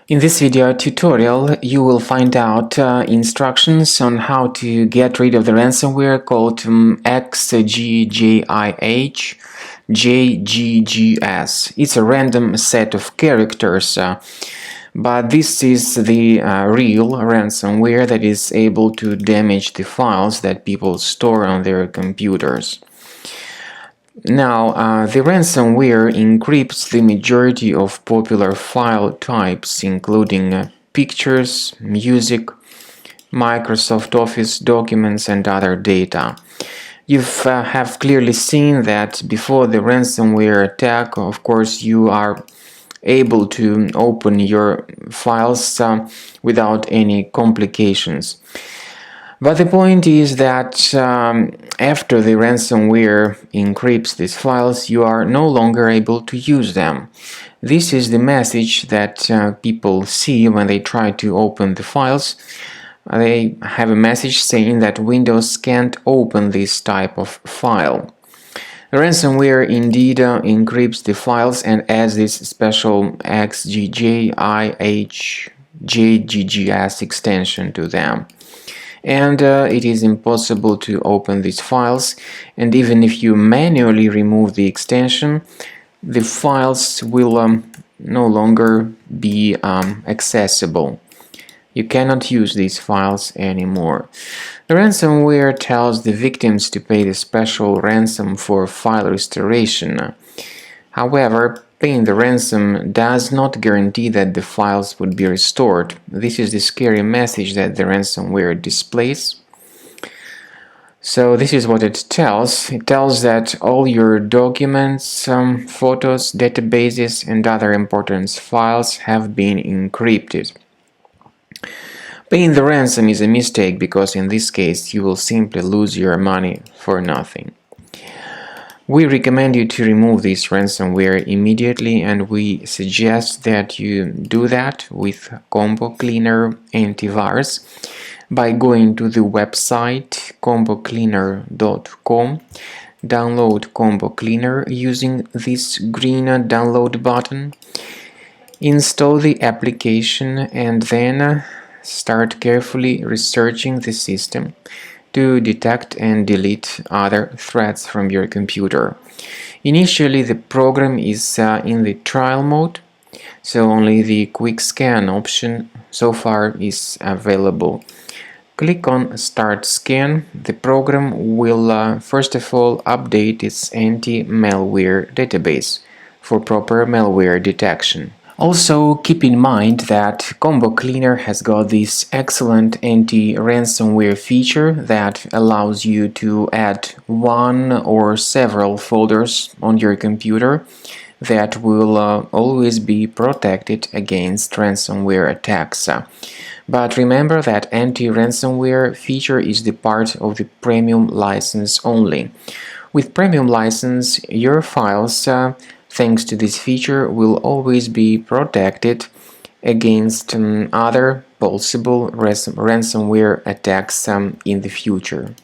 In this video tutorial, you will find out instructions on how to get rid of the ransomware called Xgjihjggs. It's a random set of characters, but this is the real ransomware that is able to damage the files that people store on their computers. Now, the ransomware encrypts the majority of popular file types, including pictures, music, Microsoft Office documents, and other data. You have clearly seen that before the ransomware attack, of course, you are able to open your files without any complications. But the point is that after the ransomware encrypts these files, you are no longer able to use them. This is the message that people see when they try to open the files. They have a message saying that Windows can't open this type of file. The ransomware indeed encrypts the files and adds this special Xgjihjggs extension to them. And it is impossible to open these files, and even if you manually remove the extension, the files will no longer be accessible. You cannot use these files anymore. The ransomware tells the victims to pay the special ransom for file restoration. However, paying the ransom does not guarantee that the files would be restored. This is the scary message that the ransomware displays. So this is what it tells. It tells that all your documents, photos, databases, and other important files have been encrypted. Paying the ransom is a mistake because in this case you will simply lose your money for nothing. We recommend you to remove this ransomware immediately, and we suggest that you do that with Combo Cleaner Antivirus by going to the website combocleaner.com, download Combo Cleaner using this green download button, install the application, and then start carefully researching the system to detect and delete other threats from your computer. Initially, the program is in the trial mode, so only the quick scan option so far is available. Click on Start Scan. The program will first of all update its anti-malware database for proper malware detection. Also, keep in mind that Combo Cleaner has got this excellent anti-ransomware feature that allows you to add one or several folders on your computer that will always be protected against ransomware attacks. But remember that anti-ransomware feature is the part of the premium license only. With premium license, your files thanks to this feature, will always be protected against other possible ransomware attacks in the future.